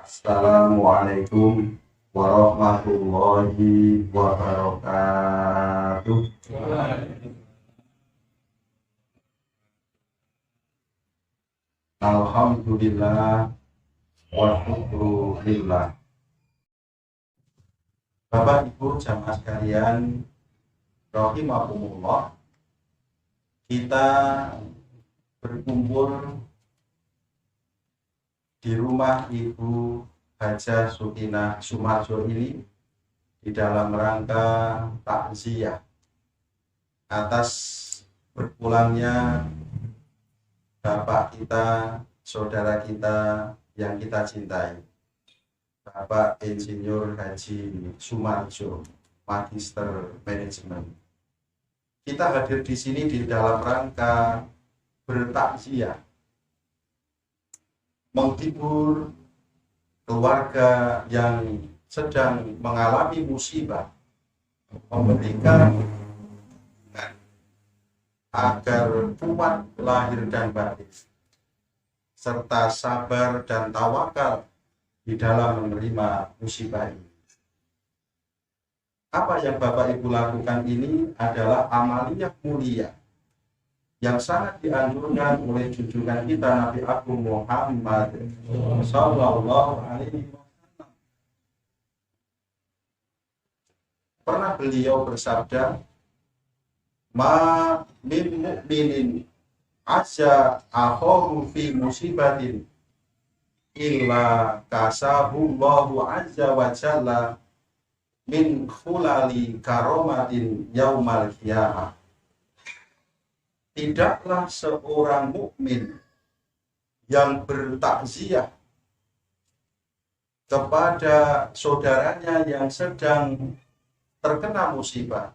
Assalamualaikum warahmatullahi wabarakatuh. Alhamdulillah wa syukrulillah. Bapak Ibu jamaah sekalian, rahimakumullah, kita berkumpul di rumah Ibu Hajah Sukinah Sumarjo ini di dalam rangka takziah atas berpulangnya Bapak kita, saudara kita yang kita cintai, Bapak Insinyur Haji Sumarjo, Magister Manajemen. Kita hadir di sini di dalam rangka bertakziah, menghibur keluarga yang sedang mengalami musibah, memberikan agar kuat lahir dan batin, serta sabar dan tawakal di dalam menerima musibah ini. Apa yang Bapak Ibu lakukan ini adalah amaliyah mulia yang sangat dianjurkan oleh junjungan kita Nabi Agung Muhammad Sallallahu Alaihi Wasallam. Pernah beliau bersabda, "Ma min mu'minin asya akhahu fi musibatin illa kasahullahu azza wa jalla min khulali karomatin yaumal qiyamah." Tidaklah seorang mukmin yang bertakziah kepada saudaranya yang sedang terkena musibah,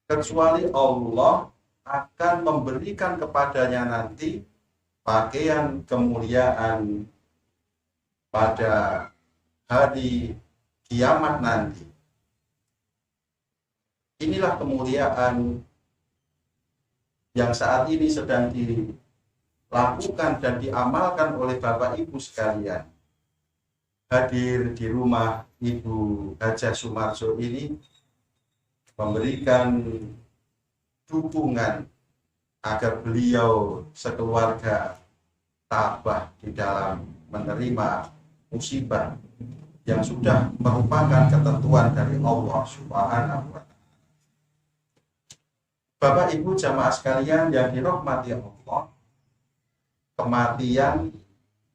kecuali Allah akan memberikan kepadanya nanti pakaian kemuliaan pada hari kiamat nanti. Inilah kemuliaan yang saat ini sedang dilakukan dan diamalkan oleh Bapak Ibu sekalian. Hadir di rumah Ibu Hajah Sumarjo ini memberikan dukungan agar beliau sekeluarga tabah di dalam menerima musibah yang sudah merupakan ketentuan dari Allah Subhanahu wa Ta'ala. Bapak Ibu jamaah sekalian yang dirahmati Allah, kematian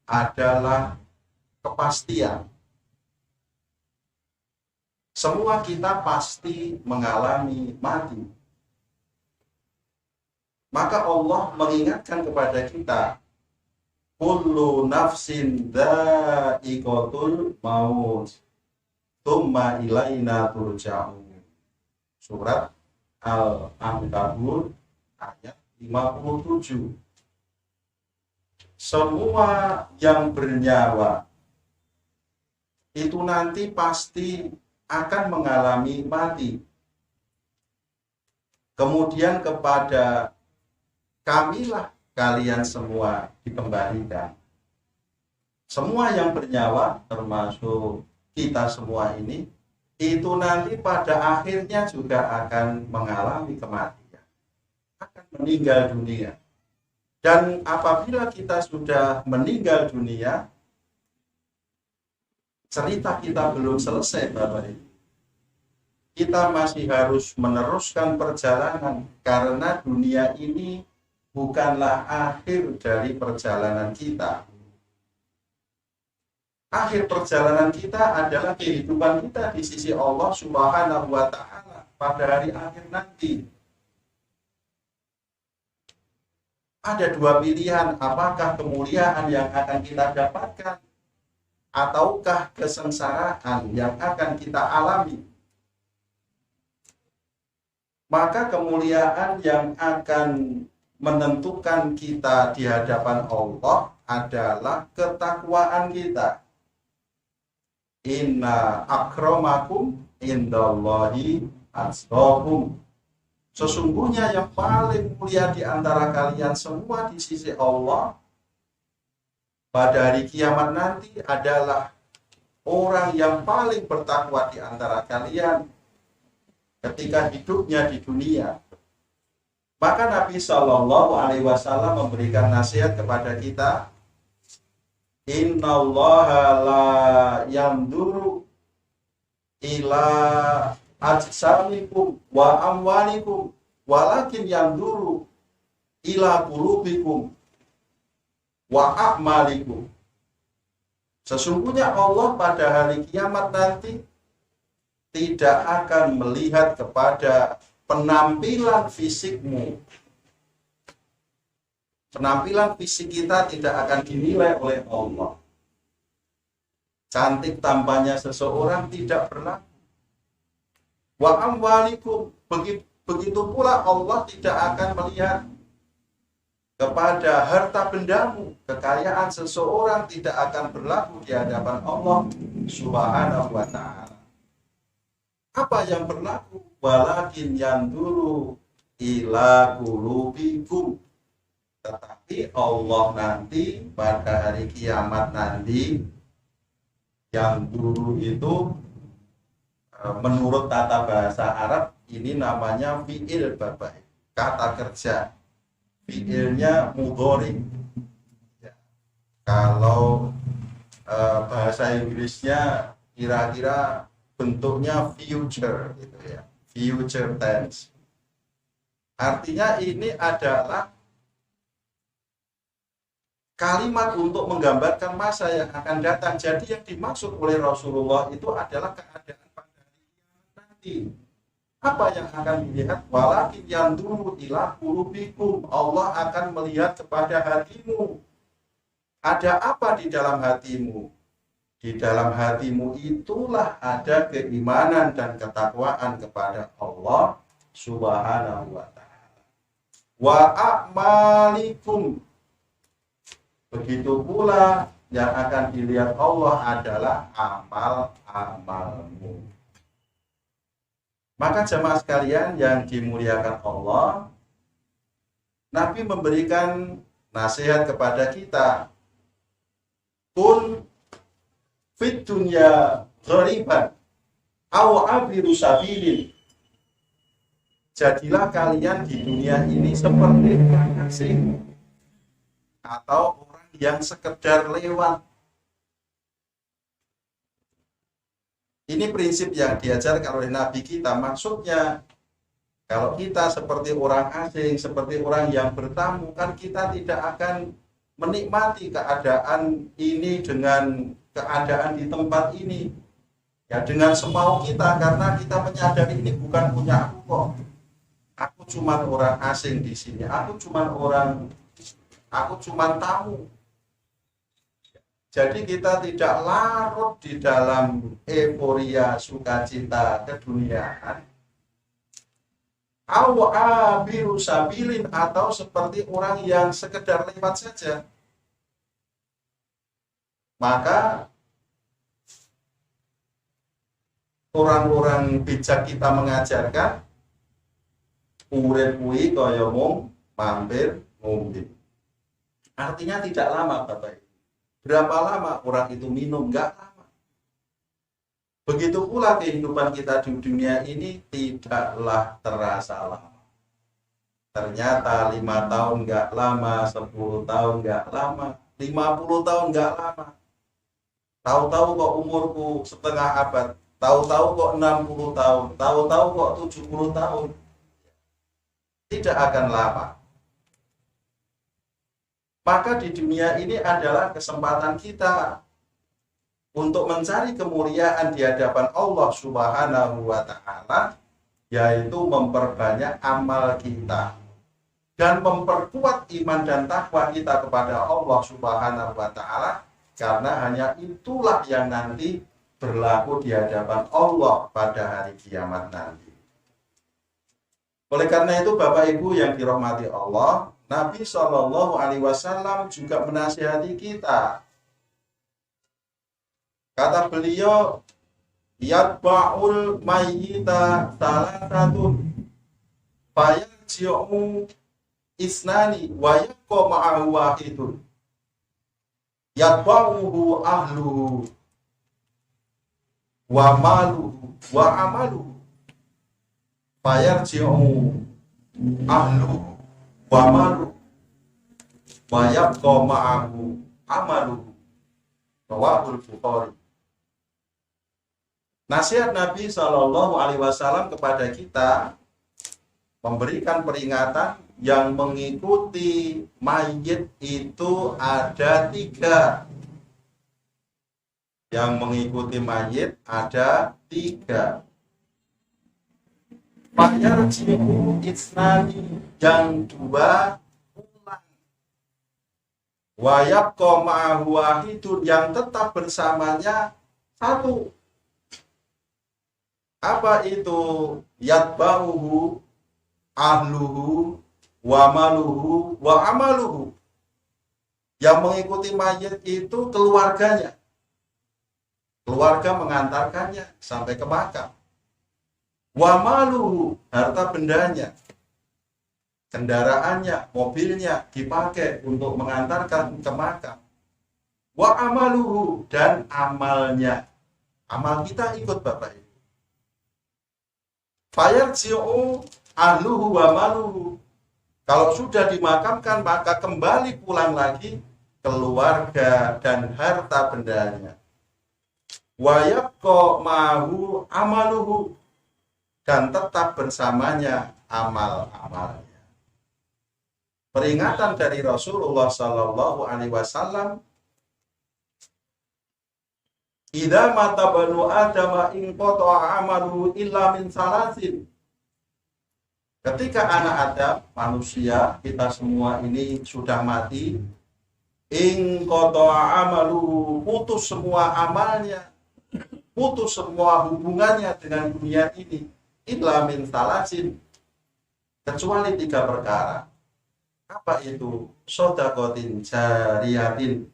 adalah kepastian. Semua kita pasti mengalami mati. Maka Allah mengingatkan kepada kita, kullu nafsin dha'iqatul maut, tsumma ilaina turja'un. Surat Al-Ankabut ayat 57. Semua yang bernyawa itu nanti pasti akan mengalami mati. Kemudian kepada kamilah kalian semua dikembalikan. Semua yang bernyawa, termasuk kita semua ini, itu nanti pada akhirnya juga akan mengalami kematian, akan meninggal dunia. Dan apabila kita sudah meninggal dunia, cerita kita belum selesai, Bapak Ibu. Kita masih harus meneruskan perjalanan, karena dunia ini bukanlah akhir dari perjalanan kita. Akhir perjalanan kita adalah kehidupan kita di sisi Allah Subhanahu wa Ta'ala pada hari akhir nanti. Ada dua pilihan, apakah kemuliaan yang akan kita dapatkan ataukah kesengsaraan yang akan kita alami. Maka kemuliaan yang akan menentukan kita di hadapan Allah adalah ketakwaan kita. Inna akramakum indallahi atqakum. Sesungguhnya yang paling mulia di antara kalian semua di sisi Allah, pada hari kiamat nanti adalah orang yang paling bertakwa di antara kalian ketika hidupnya di dunia. Maka Nabi Shallallahu Alaihi Wasallam memberikan nasihat kepada kita, Innallaha la yanduru ila ajsamikum wa amwalikum walakin yanduru ila qulubikum wa a'malikum. Sesungguhnya Allah pada hari kiamat nanti tidak akan melihat kepada penampilan fisikmu. Penampilan fisik kita tidak akan dinilai oleh Allah. Cantik tampaknya seseorang tidak berlaku. Wa amwalikum, begitu pula Allah tidak akan melihat kepada harta bendamu. Kekayaan seseorang tidak akan berlaku di hadapan Allah Subhanahu wa ta'ala. Apa yang berlaku? Walakin yanduru ila qulubikum. Tetapi Allah nanti pada hari kiamat nanti, yang dulu itu menurut tata bahasa Arab ini namanya fi'il, Bapak, kata kerja. Fi'ilnya mudhari. Ya. Kalau bahasa Inggrisnya kira-kira bentuknya future gitu ya, future tense. Artinya ini adalah kalimat untuk menggambarkan masa yang akan datang. Jadi yang dimaksud oleh Rasulullah itu adalah keadaan pada hari kiamat nanti. Apa yang akan dilihat? Walakin yanduru ila qulubikum. Allah akan melihat kepada hatimu. Ada apa di dalam hatimu? Di dalam hatimu itulah ada keimanan dan ketakwaan kepada Allah Subhanahu wa ta'ala. Wa a'malikum. Begitu pula yang akan dilihat Allah adalah amal-amalmu. Maka jemaah sekalian yang dimuliakan Allah, Nabi memberikan nasihat kepada kita, kun fit dunya ghariban aw abiru sabilin. Jadilah kalian di dunia ini seperti orang asing atau yang sekedar lewat. Ini prinsip yang diajarkan oleh Nabi kita. Maksudnya, kalau kita seperti orang asing, seperti orang yang bertamu, kan kita tidak akan menikmati keadaan ini dengan keadaan di tempat ini. Ya dengan semau kita, karena kita menyadari ini bukan punya aku kok. Aku cuma orang asing di sini. Aku cuma tamu. Jadi kita tidak larut di dalam euforia sukacita keduniaan. Abiru sabilin, atau seperti orang yang sekedar lewat saja. Maka orang-orang bijak kita mengajarkan urip kuwi kaya mung mampir ngombe. Artinya tidak lama, Bapak. Berapa lama orang itu minum? Enggak lama. Begitu pula kehidupan kita di dunia ini tidaklah terasa lama. Ternyata 5 tahun enggak lama, 10 tahun enggak lama, 50 tahun enggak lama. Tahu-tahu kok umurku setengah abad, tahu-tahu kok 60 tahun, tahu-tahu kok 70 tahun. Tidak akan lama. Maka di dunia ini adalah kesempatan kita untuk mencari kemuliaan di hadapan Allah Subhanahu wa ta'ala, yaitu memperbanyak amal kita dan memperkuat iman dan takwa kita kepada Allah Subhanahu wa ta'ala, karena hanya itulah yang nanti berlaku di hadapan Allah pada hari kiamat nanti. Oleh karena itu, Bapak Ibu yang dirahmati Allah, Nabi Shallallahu Alaihi Wasallam juga menasihati kita. Kata beliau, yatba'ul mayyita salasatun fayarji'u isnani wa yabqa ma'ahu wahidun. yatba'uhu ahluhu wa maluhu wa amaluhu fayarji'u ahluhu wa maluhu wa yabqa ma'ahu amaluhu. Rawahul Bukhari. Nasihat Nabi Shallallahu Alaihi Wasallam kepada kita memberikan peringatan yang mengikuti mayit itu ada 3. Yang mengikuti mayit ada 3. Fayarji'u isnani, yang 2 pulang. Wa yabqa ma'ahu wahidun, yang tetap bersamanya 1. Apa itu? Yatba'uhu ahluhu wa maluhu wa amaluhu. Yang mengikuti mayit itu keluarganya. Keluarga mengantarkannya sampai ke makam. Wa maluhu, harta bendanya. Kendaraannya, mobilnya dipakai untuk mengantarkan ke makam. Wa amaluhu, dan amalnya. Amal kita ikut Bapak Ibu. Fayarji'u ahluhu wa maluhu. Kalau sudah dimakamkan maka kembali pulang lagi keluarga dan harta bendanya. Wa yabqa ma'ahu amaluhu, dan tetap bersamanya amal-amalnya. Peringatan dari Rasulullah Sallallahu Alaihi Wasallam, idza mata banu adama in qata'a amaluhu illa min salasin. Ketika anak Adam, manusia, kita semua ini sudah mati, in qata'a amaluhu, putus semua amalnya, putus semua hubungannya dengan dunia ini, illa min salasin, kecuali 3 perkara. Apa itu? Shadaqatin jariyatin,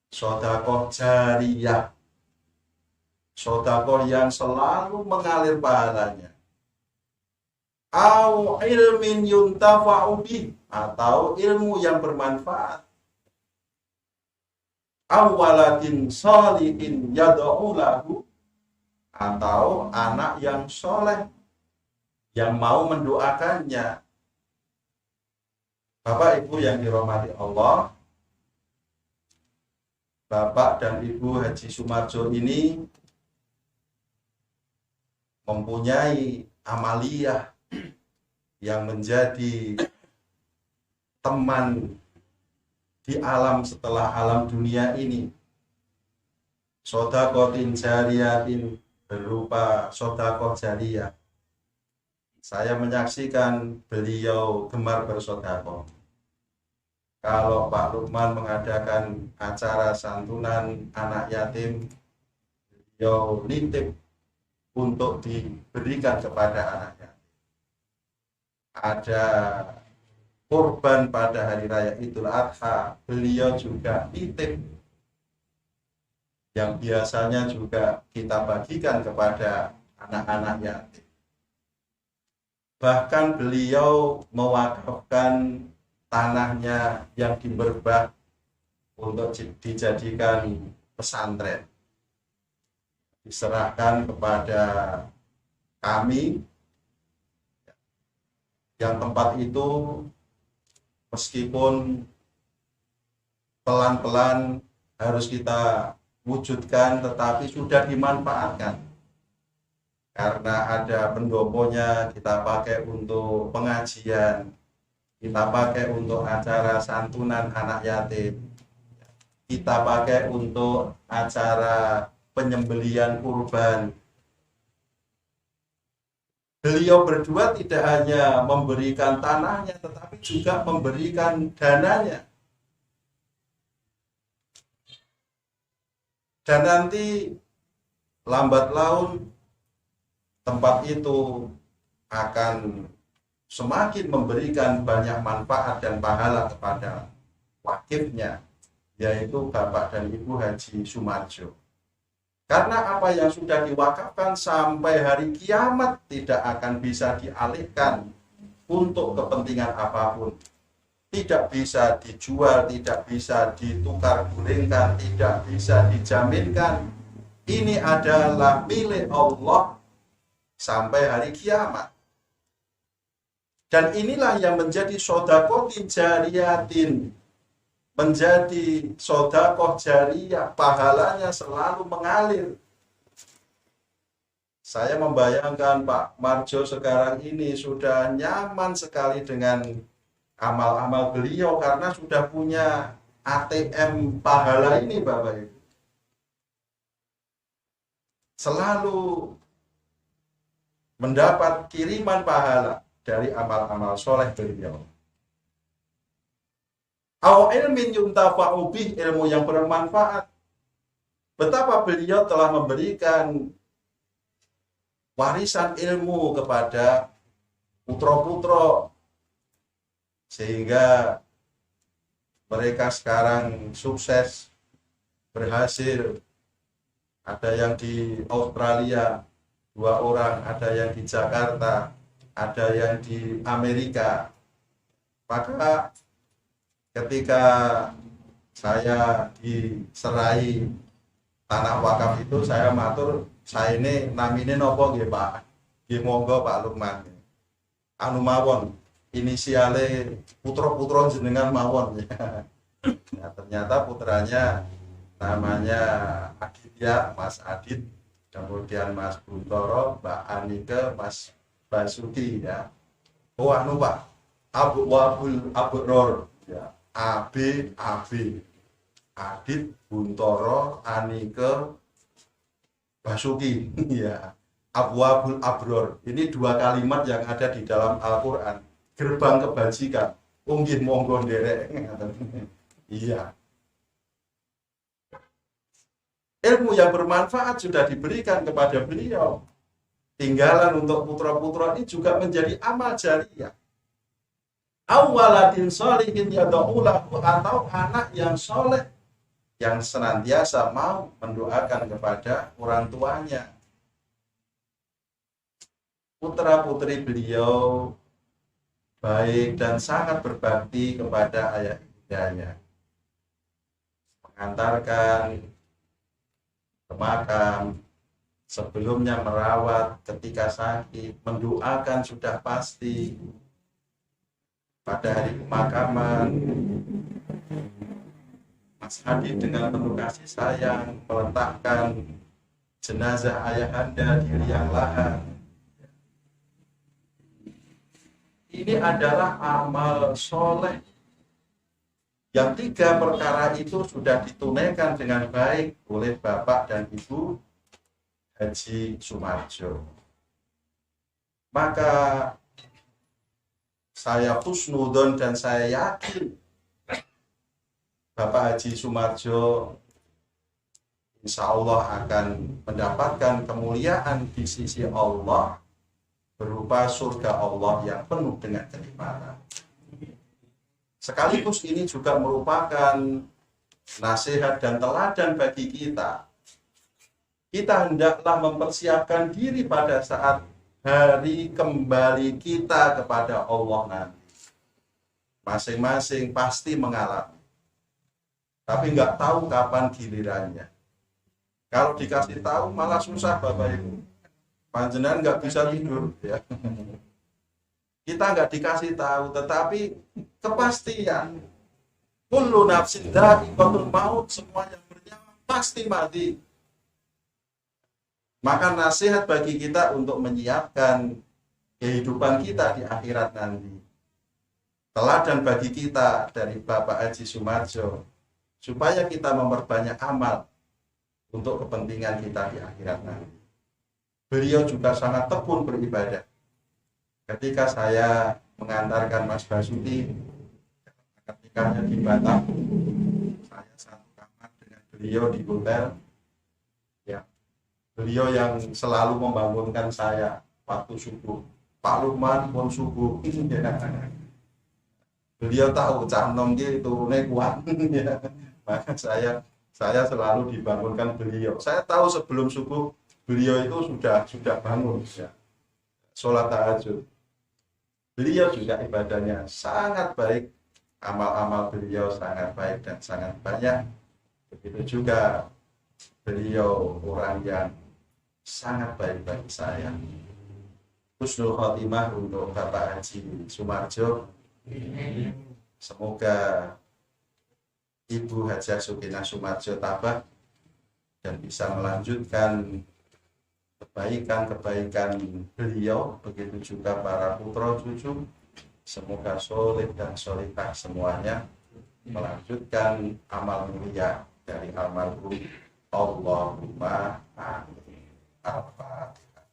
sedekah jariyah, sedekah yang selalu mengalir pahalanya. Au ilmin yuntafa'u bih, atau ilmu yang bermanfaat. Au waladin sholihin yad'u lahu, atau anak yang soleh yang mau mendoakannya. Bapak Ibu yang dirahmati Allah, Bapak dan Ibu Haji Sumarjo ini mempunyai amaliyah yang menjadi teman di alam setelah alam dunia ini. Shadaqatin jariyatin, berupa sedekah jariyah. Saya menyaksikan beliau gemar bersedekah. Kalau Pak Lukman mengadakan acara santunan anak yatim, beliau nitip untuk diberikan kepada anak yatim. Ada kurban pada hari raya Idul Adha, beliau juga nitip, yang biasanya juga kita bagikan kepada anak-anak yatim. Bahkan beliau mewakafkan tanahnya yang di Merbah untuk dijadikan pesantren. Diserahkan kepada kami, yang tempat itu meskipun pelan-pelan harus kita wujudkan, tetapi sudah dimanfaatkan. Karena ada pendoponya, kita pakai untuk pengajian, kita pakai untuk acara santunan anak yatim, kita pakai untuk acara penyembelihan kurban. Beliau berdua tidak hanya memberikan tanahnya, tetapi juga memberikan dananya. Dan nanti lambat laun tempat itu akan semakin memberikan banyak manfaat dan pahala kepada wakifnya, yaitu Bapak dan Ibu Haji Sumarjo. Karena apa yang sudah diwakafkan sampai hari kiamat tidak akan bisa dialihkan untuk kepentingan apapun. tidak bisa dijual, tidak bisa ditukar gulingkan, tidak bisa dijaminkan. Ini adalah milik Allah sampai hari kiamat. Dan inilah yang menjadi sodakotin jariyatin, menjadi sodakoh jariyah, pahalanya selalu mengalir. Saya membayangkan Pak Marjo sekarang ini sudah nyaman sekali dengan amal-amal beliau karena sudah punya ATM pahala ini Bapak Ibu. Selalu mendapat kiriman pahala dari amal-amal soleh beliau. Au ilmin yuntafa'u bih, ilmu yang bermanfaat. Betapa beliau telah memberikan warisan ilmu kepada putra-putra sehingga mereka sekarang sukses, berhasil. Ada yang di Australia 2 orang, ada yang di Jakarta, ada yang di Amerika. Maka ketika saya diserai tanah wakaf itu, saya matur, saya ini namine nopo nggih Pak? Nggih monggo Pak Lukman. Anu mawon, inisiale putra-putra jenengan mawon ya. Nah, ternyata putranya namanya Aditya, Mas Adit, kemudian Mas Buntoro, Mbak Anike, Mas Basuki ya. Oh anu Pak, Abu Wabul Abror ya. AB Adit, Buntoro, Anike, Basuki ya. Abwabul Abror. Ini 2 kalimat yang ada di dalam Al-Qur'an. Gerbang kebajikan. Nggih monggo nderek. Iya. Ilmu yang bermanfaat sudah diberikan kepada beliau. Tinggalan untuk putra-putra ini juga menjadi amal jariyah. Awaladin sholihin yad'ulahu, atau anak yang soleh yang senantiasa mau mendoakan kepada orang tuanya. Putra-putri beliau baik dan sangat berbakti kepada ayah ibundanya. Mengantarkan ke makam, sebelumnya merawat ketika sakit, mendoakan sudah pasti. Pada hari pemakaman, Mas Adit dengan penuh kasih sayang meletakkan jenazah ayahanda di liang lahat. Ini adalah amal soleh yang 3 perkara itu sudah ditunaikan dengan baik oleh Bapak dan Ibu Haji Sumarjo. Maka saya husnudon dan saya yakin Bapak Haji Sumarjo insya Allah akan mendapatkan kemuliaan di sisi Allah berupa surga Allah yang penuh dengan kenikmatan. Sekaligus ini juga merupakan nasihat dan teladan bagi kita. Kita hendaklah mempersiapkan diri pada saat hari kembali kita kepada Allah nanti. Masing-masing pasti mengalami. Tapi nggak tahu kapan gilirannya. Kalau dikasih tahu malah susah Bapak Ibu. Panjenengan nggak bisa tidur ya. Kita nggak dikasih tahu, tetapi kepastian kullu nafsin dha'iqatul maut, semua yang bernyawa pasti mati. Maka nasihat bagi kita untuk menyiapkan kehidupan kita di akhirat nanti. Teladan bagi kita dari Bapak Haji Sumarjo supaya kita memperbanyak amal untuk kepentingan kita di akhirat nanti. Beliau juga sangat tekun beribadah. Ketika saya mengantarkan Mas Basuki ketikanya di Batam, saya satu kamar dengan beliau di hotel. Ya, beliau yang selalu membangunkan saya waktu subuh. Pak Lukman pun subuh. Beliau tahu cah nom ki turune kuat. Maka saya selalu dibangunkan beliau. Saya tahu sebelum subuh beliau itu sudah bangun ya. Sholat tahajud. Beliau juga ibadahnya sangat baik, amal-amal beliau sangat baik dan sangat banyak. Begitu juga beliau orang yang sangat baik bagi saya. Husnul khotimah untuk Bapak Haji Sumarjo. Semoga Ibu Hajah Sukinah Sumarjo tabah dan bisa melanjutkan kebaikan-kebaikan beliau, begitu juga para putra cucu. Semoga soleh dan solihah semuanya melanjutkan amal mulia dari almarhum. Allahumma amin. Al-Fatihah.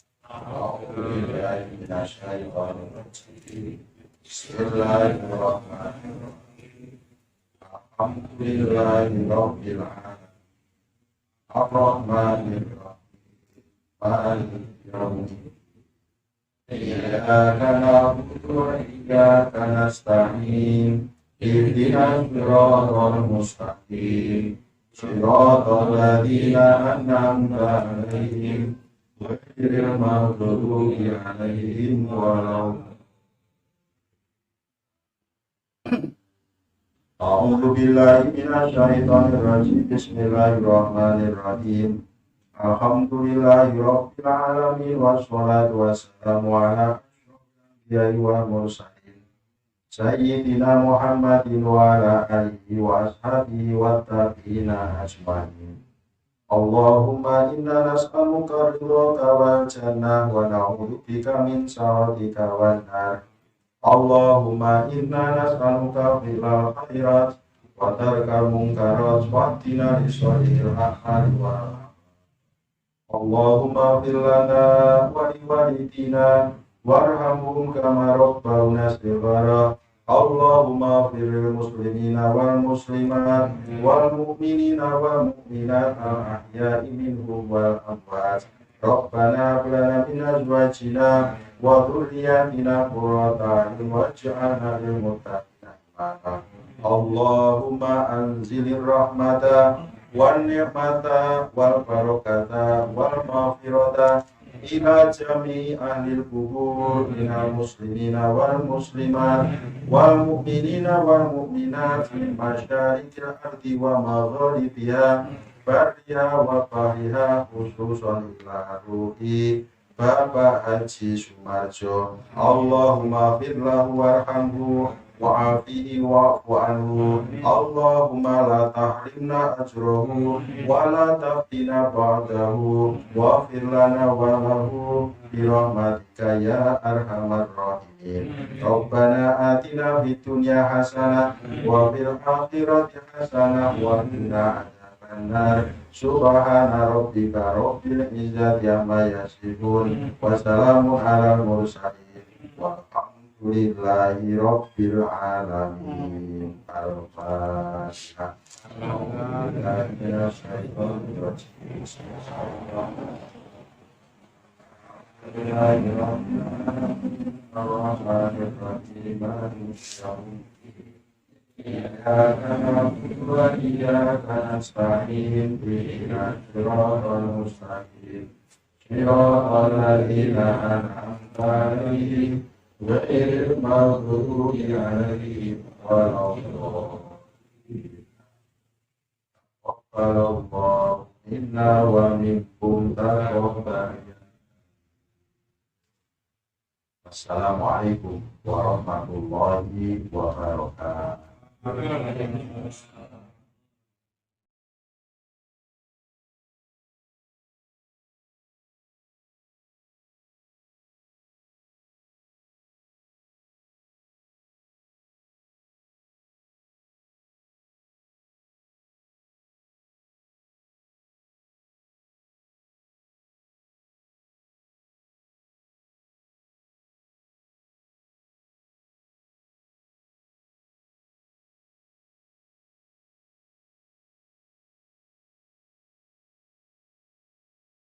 Bismillahirrahmanirrahim. Alhamdulillahirabbil alamin. Ar-Rahmanir Rahim. Maliki yaumiddin. Iyyaka na'budu wa iyyaka nasta'in. Ihdinas siratal mustaqim. Siratal ladzina an'amta 'alaihim ghairil maghdubi 'alaihim waladdallin. A'udzu billahi minasy syaithanir rajim. Bismillahirrahmanirrahim. Alhamdulillahi rabbil alamin wassalatu wassalamu ala asyrofil anbiya'i wal mursalin sayyidina Muhammadin wa ala alihi wa ashabihi wa tabi'ina ajmain. Allahumma inna nas'aluka ridhaka wal jannah wa na'udzubika min sakhatika wan nar. Allahumma inna nas'aluka fi'lal khairat wa tarkal munkarat wa qina sharril a'mali wa Allahumma fir lana wa liwalidina warhamhum kama rabbawna shighara. Allahumma firil muslimina wal muslimat wal mu'minina wal mu'minat al ahya'i minhum wal amwat. Rabbana hab lana min azwajina wa dhurriyyatina qurrata a'yun waj'alna lil muttaqina imama. Allahumma anzilir rahmata wan ni'mata wal barakata wal maghfirata ila jami'i ahlil qubur minal muslimina wal muslimat wal mu'minina wal mu'minat min masyariqil ardi wa magharibiha barriha wa bahriha, khususan ila ruhi Bapak Haji Sumarjo. Allahumma firlahu warhamhu wa'afihi wa'fu anhu. Allahumma la tahrimna ajrahu wa la taftina ba'dahu wa firlana wa lahu birahmatika ya arhamar rahimin. Rabbana atina fid dunya hasanah wa fil akhirati hasanah wa qina adzabannar. Subhana rabbika rabbil izzati amma yasifun wa salamun alal mursalin walhamdulillahi rabbil alamin. Al-Fatihah. Iyyaka na'budu wa iyyaka nasta'in. Ihdinas siratal mustaqim. Siratal ladzina an'amta 'alaihim ghairil maghdubi 'alaihim waladdallin. Taqabbalallahu minna wa minkum taqabbal. Assalamualaikum warahmatullahi wabarakatuh.